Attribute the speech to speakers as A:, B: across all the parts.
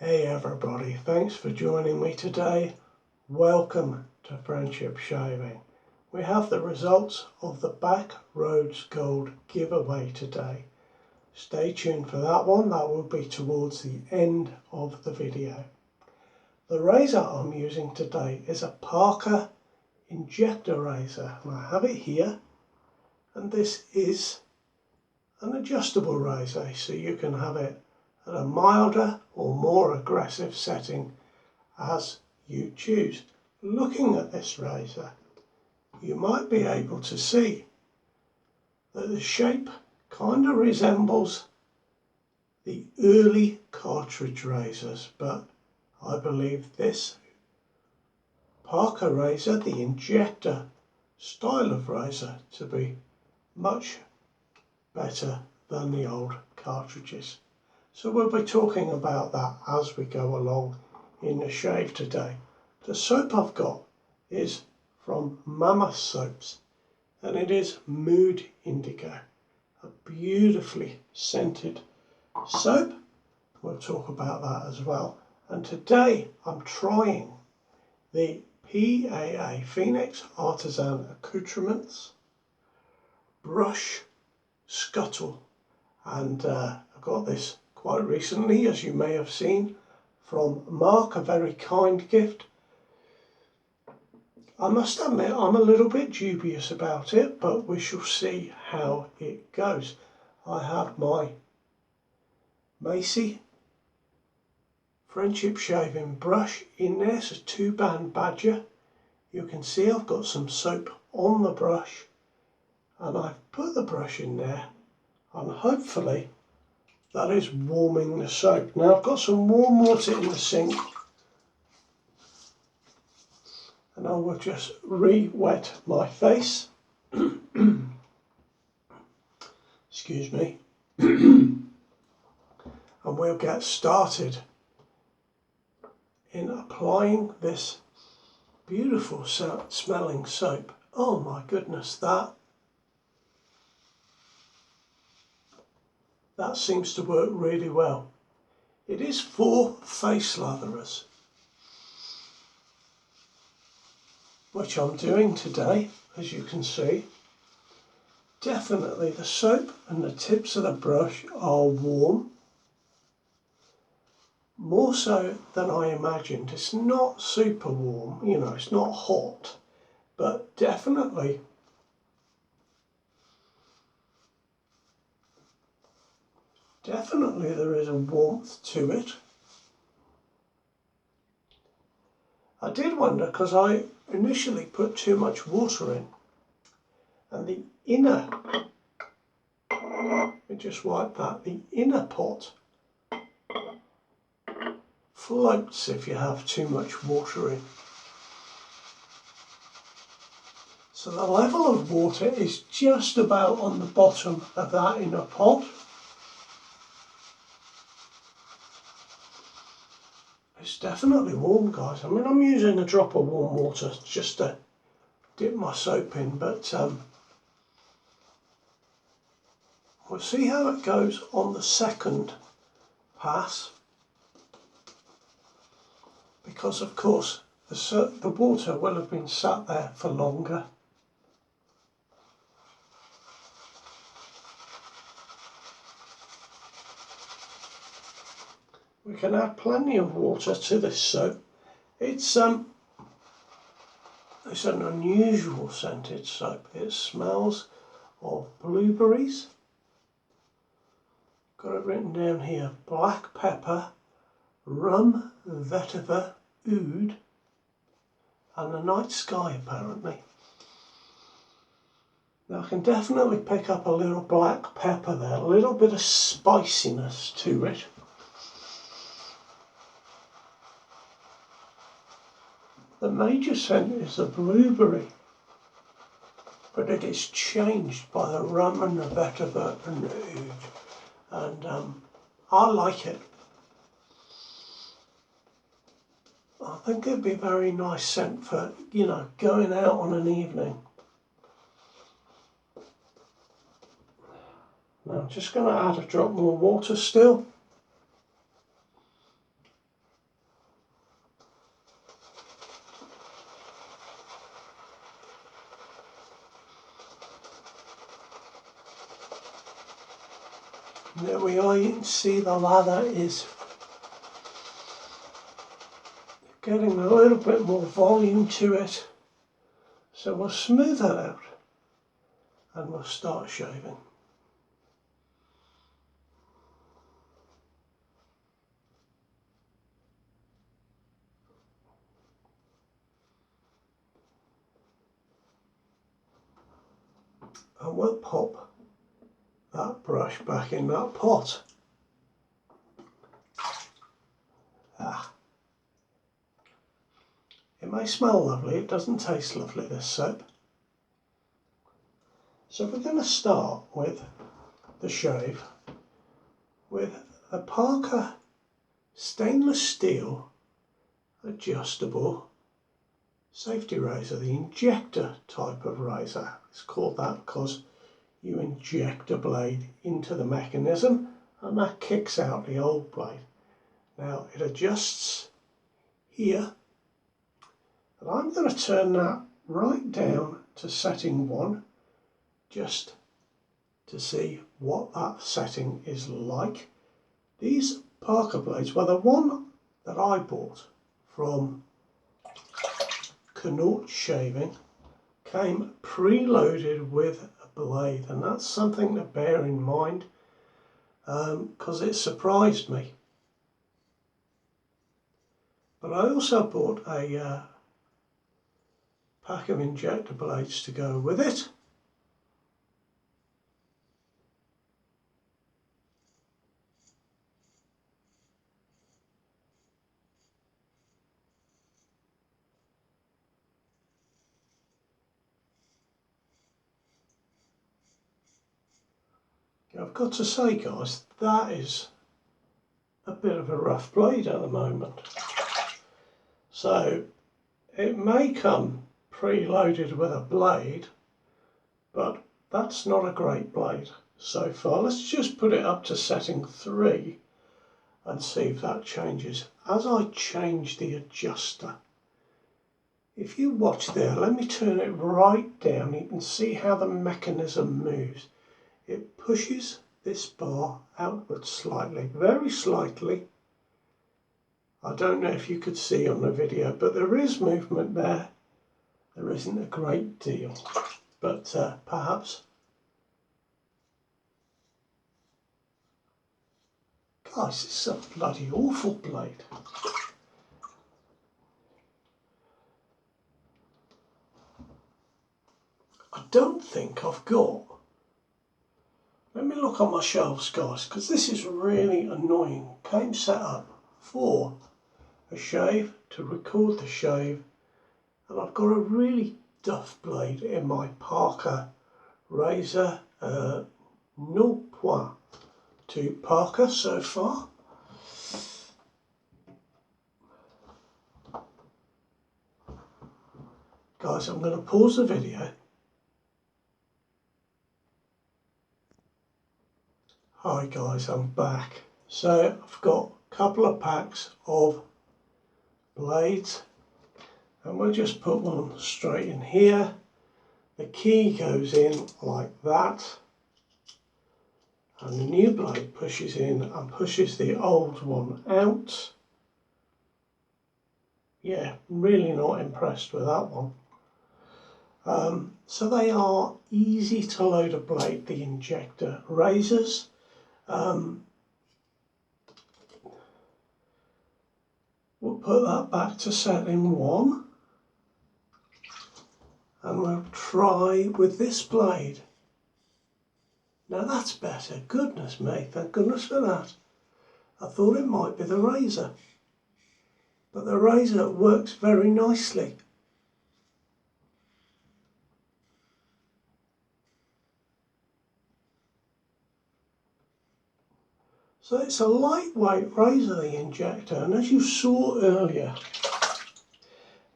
A: Hey everybody, thanks for joining me today. Welcome to Friendship Shaving. We have the results of the Back Roads Gold giveaway today. Stay tuned for that one, that will be towards the end of the video. The razor I'm using today is a Parker Injector razor, and I have it here, and this is an adjustable razor, so you can have it at a milder or more aggressive setting as you choose. Looking at this razor, you might be able to see that the shape kind of resembles the early cartridge razors, but I believe this Parker razor, the Injector style of razor, to be much better than the old cartridges. So we'll be talking about that as we go along in the shave today. The soap I've got is from Mammoth Soaps, and it is Mood Indigo, a beautifully scented soap. We'll talk about that as well. And today I'm trying the PAA Phoenix Artisan Accoutrements brush scuttle, and I got this quite recently, as you may have seen, from Mark, a very kind gift. I must admit I'm a little bit dubious about it, but we shall see how it goes. I have my Macy Friendship Shaving brush in there. It's a 2-band badger. You can see I've got some soap on the brush, and I've put the brush in there, and hopefully that is warming the soap. Now I've got some warm water in the sink, and I will just re-wet my face. Excuse me. And we'll get started in applying this beautiful smelling soap. Oh my goodness, that seems to work really well. It is for face latherers, which I'm doing today, as you can see. Definitely the soap and the tips of the brush are warm, more so than I imagined. It's not super warm, you know, it's not hot, but definitely there is a warmth to it. I did wonder, because I initially put too much water in, and the inner, let me just wipe that, the inner pot floats if you have too much water in. So the level of water is just about on the bottom of that inner pot. It's definitely warm, guys. I mean, I'm using a drop of warm water just to dip my soap in, but we'll see how it goes on the second pass, because of course the water will have been sat there for longer. We can add plenty of water to this soap. It's an unusual scented soap. It smells of blueberries. Got it written down here: black pepper, rum vetiver oud, and the night sky apparently. Now I can definitely pick up a little black pepper there, a little bit of spiciness to it. The major scent is the blueberry, but it is changed by the rum and the vetiver and the oud, and I like it. I think it'd be a very nice scent for, you know, going out on an evening. Now I'm just going to add a drop more water still. There we are, you can see the lather is getting a little bit more volume to it. So we'll smooth that out and we'll start shaving. And we'll pop that brush back in that pot. It may smell lovely, it doesn't taste lovely, this soap. So we're going to start with the shave with a Parker stainless steel adjustable safety razor, the injector type of razor. It's called that because you inject a blade into the mechanism and that kicks out the old blade. Now it adjusts here, and I'm going to turn that right down to setting 1 just to see what that setting is like. These Parker blades, well, the one that I bought from Connaught Shaving came preloaded with a blade, and that's something to bear in mind because it surprised me. But I also bought a pack of injector blades to go with it. I've got to say, guys, that is a bit of a rough blade at the moment. So it may come preloaded with a blade, but that's not a great blade so far. Let's just put it up to setting 3 and see if that changes. As I change the adjuster, if you watch there, let me turn it right down, you can see how the mechanism moves. It pushes this bar outward slightly, very slightly. I don't know if you could see on the video, but there is movement there. There isn't a great deal, but perhaps. Guys, this is a bloody awful blade. I don't think I've got. Let me look on my shelves, guys, because this is really annoying. Came set up for a shave, to record the shave, and I've got a really duff blade in my Parker razor, 0.2 Parker so far. Guys, I'm going to pause the video. Hi guys, I'm back. So I've got a couple of packs of blades, and we'll just put one straight in here. The key goes in like that, and the new blade pushes in and pushes the old one out. Yeah, really not impressed with that one. So they are easy to load a blade, the injector razors. We'll put that back to setting 1, and we'll try with this blade. Now that's better, goodness me, thank goodness for that. I thought it might be the razor, but the razor works very nicely. So it's a lightweight razor, the injector, and as you saw earlier,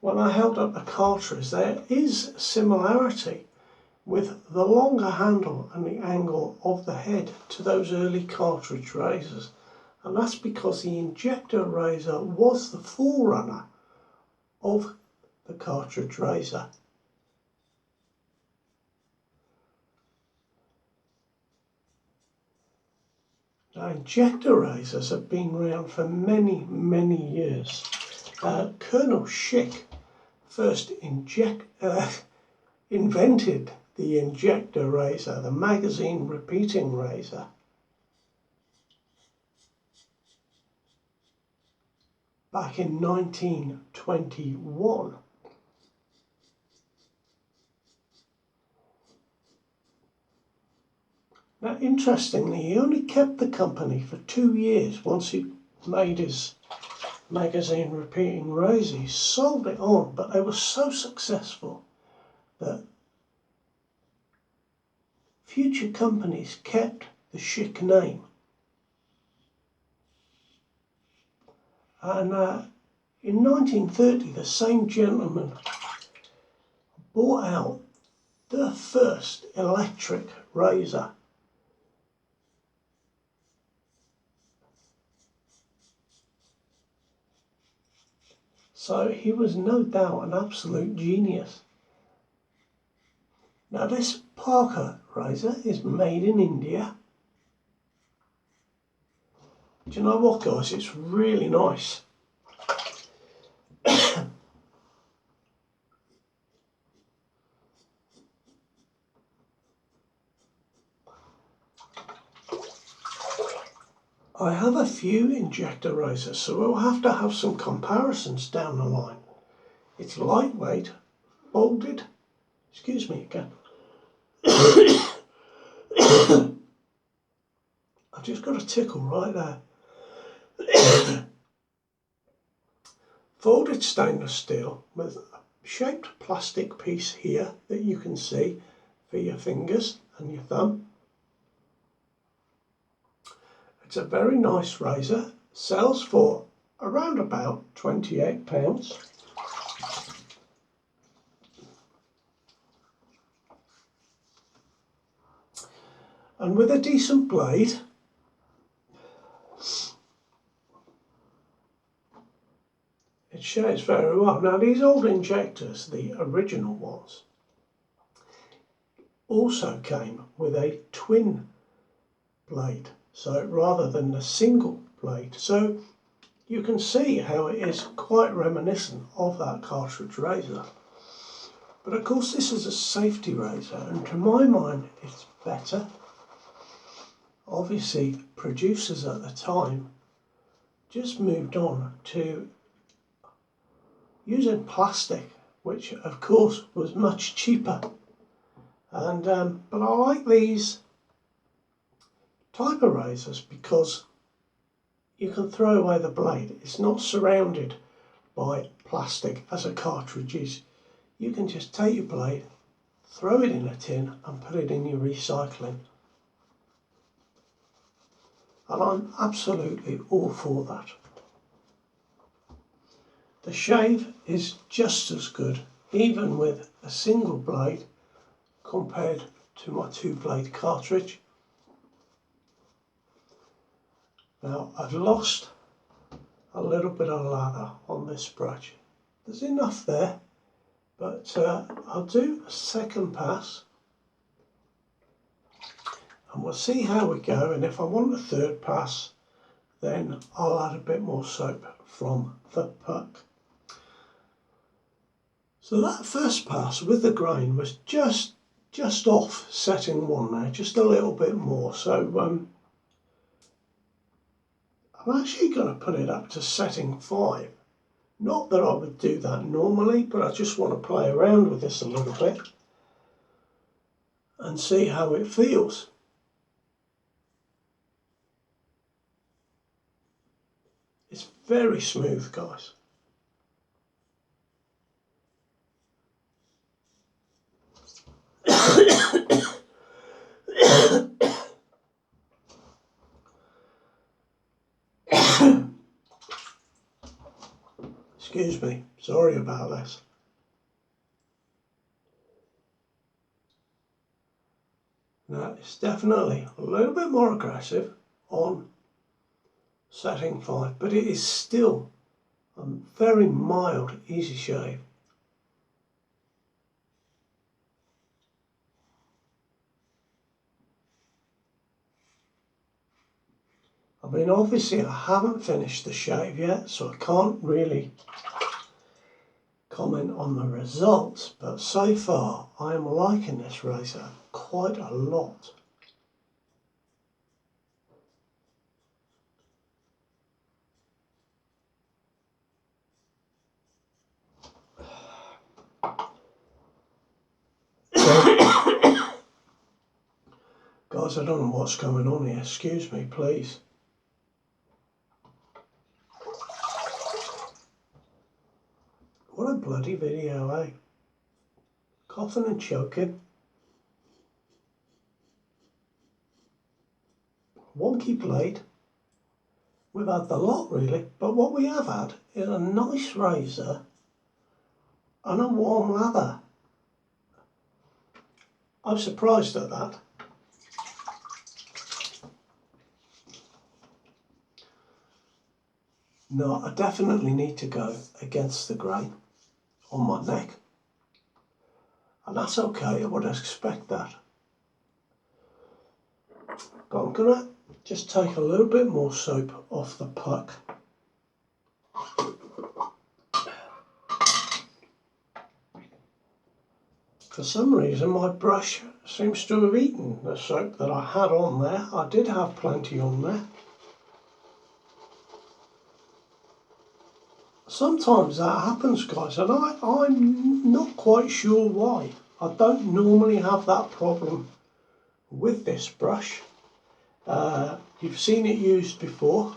A: when I held up the cartridge, there is similarity with the longer handle and the angle of the head to those early cartridge razors. And that's because the injector razor was the forerunner of the cartridge razor. Now, injector razors have been around for many, many years. Colonel Schick first invented the injector razor, the magazine repeating razor, back in 1921. Now, interestingly, he only kept the company for 2 years once he made his magazine repeating razor. He sold it on, but they were so successful that future companies kept the Schick name. And in 1930, the same gentleman bought out the first electric razor. So he was no doubt an absolute genius. Now, this Parker razor is made in India. Do you know what, guys? It's really nice. I have a few injector razors, so we'll have to have some comparisons down the line. It's lightweight, folded. Excuse me again. I've just got a tickle right there. Folded stainless steel with a shaped plastic piece here that you can see for your fingers and your thumb. It's a very nice razor, sells for around about £28. And with a decent blade, it shaves very well. Now, these old injectors, the original ones, also came with a twin blade, so rather than the single blade. So you can see how it is quite reminiscent of that cartridge razor. But of course, this is a safety razor, and to my mind, it's better. Obviously, producers at the time just moved on to using plastic, which of course was much cheaper. And but I like these type of razors because you can throw away the blade. It's not surrounded by plastic as a cartridge is. You can just take your blade, throw it in a tin and put it in your recycling. And I'm absolutely all for that. The shave is just as good, even with a single blade, compared to my 2-blade cartridge. Now, I've lost a little bit of lather on this brush. There's enough there, but I'll do a second pass and we'll see how we go, and if I want a third pass, then I'll add a bit more soap from the puck. So that first pass with the grain was just off setting 1 there, just a little bit more. So I'm actually going to put it up to setting 5. Not that I would do that normally, but I just want to play around with this a little bit and see how it feels. It's very smooth, guys. Excuse me, sorry about this. Now, it's definitely a little bit more aggressive on setting 5, but it is still a very mild, easy shave. I mean, obviously I haven't finished the shave yet, so I can't really comment on the results, but so far I am liking this razor quite a lot. Guys, I don't know what's going on here, excuse me please. What a bloody video, eh? Coughing and choking. Wonky blade. We've had the lot really, but what we have had is a nice razor and a warm lather. I'm surprised at that. No, I definitely need to go against the grain on my neck. And that's okay, I would expect that. But I'm going to just take a little bit more soap off the puck. For some reason my brush seems to have eaten the soap that I had on there. I did have plenty on there. Sometimes that happens, guys, and I'm not quite sure why. I don't normally have that problem with this brush. You've seen it used before.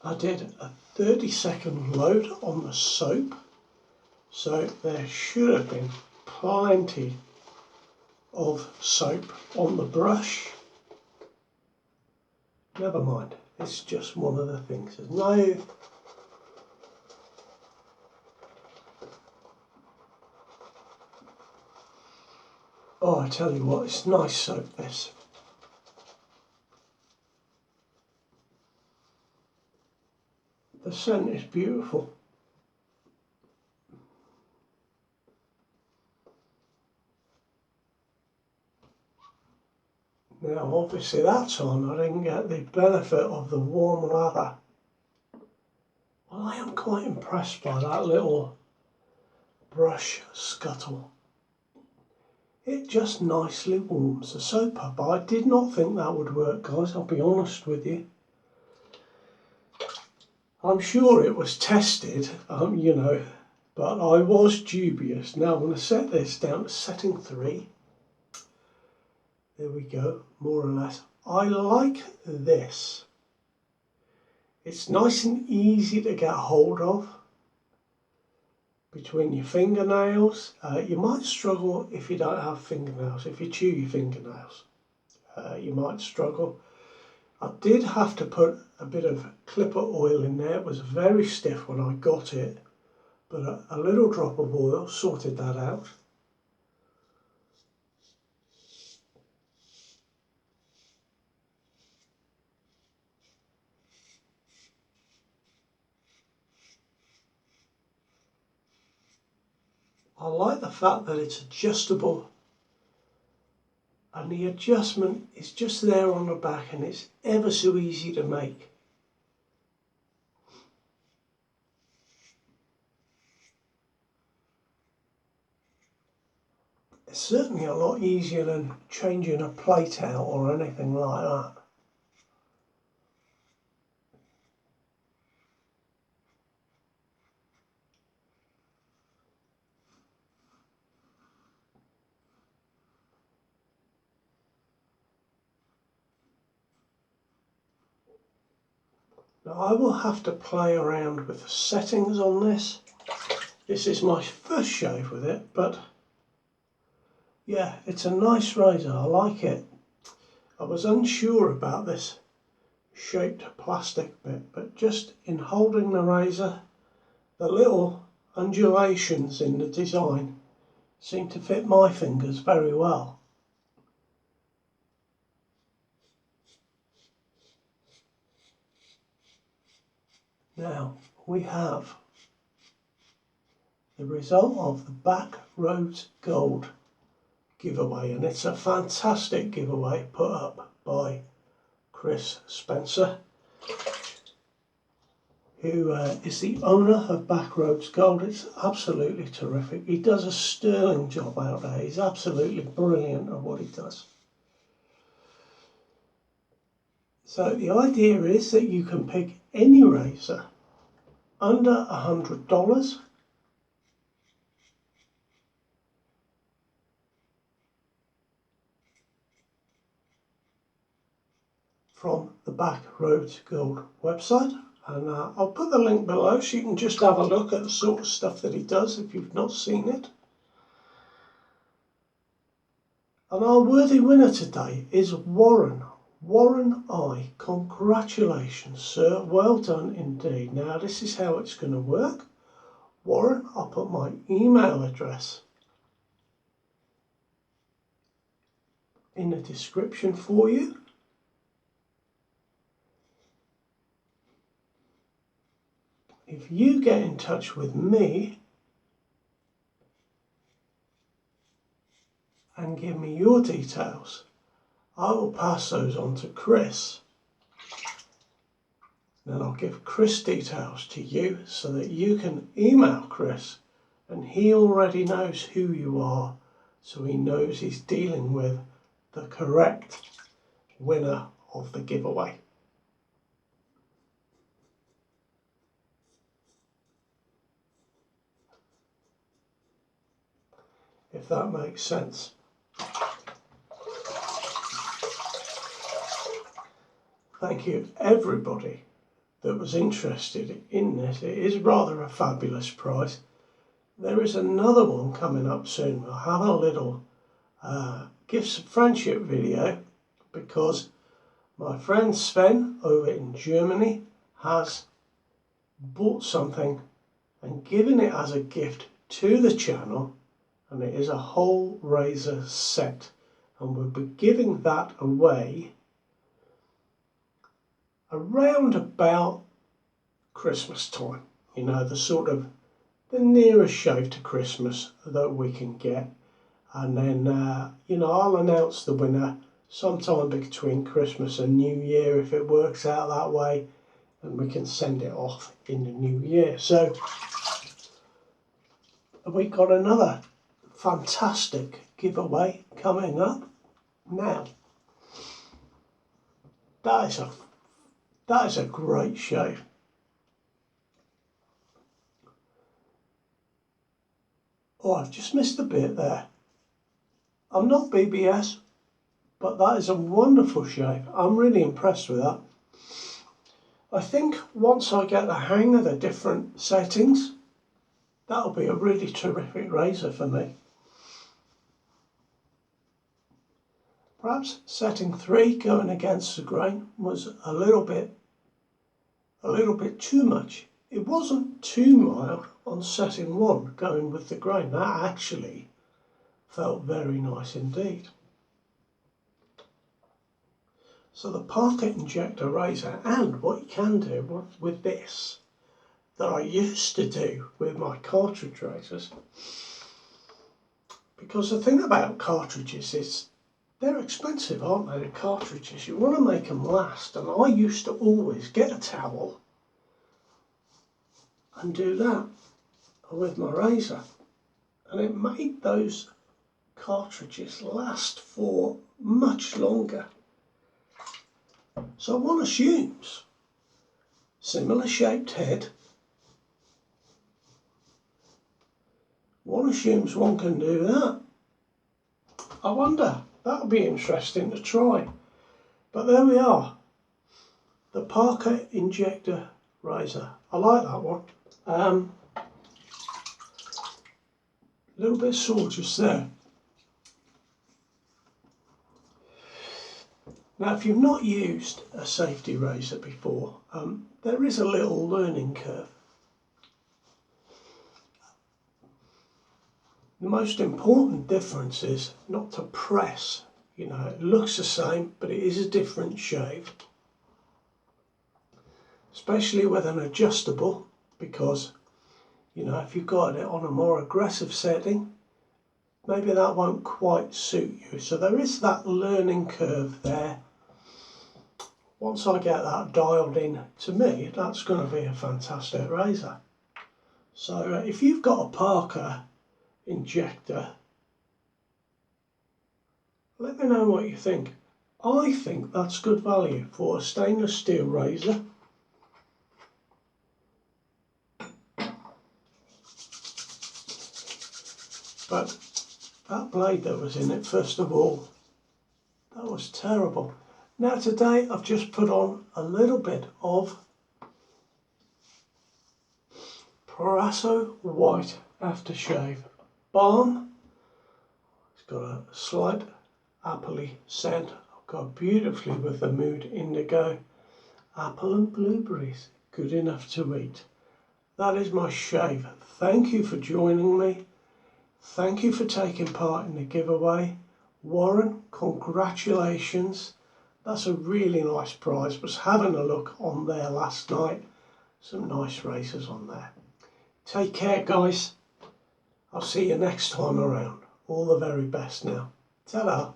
A: I did a 30-second load on the soap, so there should have been plenty of soap on the brush. Never mind, it's just one of the things. There's no... Oh, I tell you what, it's nice soap, this. The scent is beautiful. Now, obviously that time I didn't get the benefit of the warm lather. Well, I am quite impressed by that little brush scuttle. It just nicely warms the soap up. I did not think that would work, guys, I'll be honest with you. I'm sure it was tested, you know, but I was dubious. Now I'm going to set this down to setting 3. There we go, more or less. I like this. It's nice and easy to get hold of between your fingernails. You might struggle if you don't have fingernails. If you chew your fingernails, you might struggle. I did have to put a bit of clipper oil in there. It was very stiff when I got it, but a little drop of oil sorted that out. I like the fact that it's adjustable, and the adjustment is just there on the back, and it's ever so easy to make. It's certainly a lot easier than changing a plate out or anything like that. Now I will have to play around with the settings on this. This is my first shave with it, but yeah, it's a nice razor, I like it. I was unsure about this shaped plastic bit, but just in holding the razor, the little undulations in the design seem to fit my fingers very well. Now we have the result of the Back Roads Gold giveaway, and it's a fantastic giveaway put up by Chris Spencer, who is the owner of Backroads Gold. It's absolutely terrific. He does a sterling job out there. He's absolutely brilliant at what he does. So the idea is that you can pick any razor under $100 from the Backroads Gold website, and I'll put the link below so you can just have a look at the sort of stuff that he does if you've not seen it. And our worthy winner today is Warren. Warren I. Congratulations, sir. Well done indeed. Now this is how it's going to work. Warren, I'll put my email address in the description for you. If you get in touch with me and give me your details, I will pass those on to Chris. Then I'll give Chris details to you so that you can email Chris, and he already knows who you are, so he knows he's dealing with the correct winner of the giveaway. If that makes sense. Thank you everybody that was interested in this. It is rather a fabulous prize. There is another one coming up soon. We'll have a little gifts of friendship video because my friend Sven over in Germany has bought something and given it as a gift to the channel, and it is a whole razor set, and we'll be giving that away around about Christmas time. You know, the nearest shave to Christmas that we can get, and then you know, I'll announce the winner sometime between Christmas and New Year if it works out that way, and we can send it off in the new year. So we got another fantastic giveaway coming up now. That is a great shave. Oh, I've just missed a bit there. I'm not BBS, but that is a wonderful shave. I'm really impressed with that. I think once I get the hang of the different settings, that'll be a really terrific razor for me. Perhaps setting 3 going against the grain was a little bit too much. It wasn't too mild on setting 1 going with the grain. That actually felt very nice indeed. So the Parker Injector razor, and what you can do with this that I used to do with my cartridge razors, because the thing about cartridges is they're expensive, aren't they, the cartridges? You want to make them last, and I used to always get a towel and do that with my razor, and it made those cartridges last for much longer. So one assumes similar shaped head, one assumes one can do that. I wonder, that'll be interesting to try. But there we are, the Parker Injector razor. I like that one. A little bit sore just there. Now, if you've not used a safety razor before, there is a little learning curve. The most important difference is not to press. You know, it looks the same, but it is a different shave. Especially with an adjustable, because, you know, if you've got it on a more aggressive setting, maybe that won't quite suit you. So there is that learning curve there. once I get that dialed in, to me, that's going to be a fantastic razor. So if you've got a Parker Injector, let me know what you think. I think that's good value for a stainless steel razor. But that blade that was in it, first of all, that was terrible. Now today I've just put on a little bit of Proraso White Aftershave Balm. It's got a slight appley scent. I've got beautifully with the Mood Indigo. Apple and blueberries, good enough to eat. That is my shave. Thank you for joining me. Thank you for taking part in the giveaway. Warren, congratulations. That's a really nice prize. Was having a look on there last night. Some nice razors on there. Take care, guys. I'll see you next time around. All the very best now. Ta-da.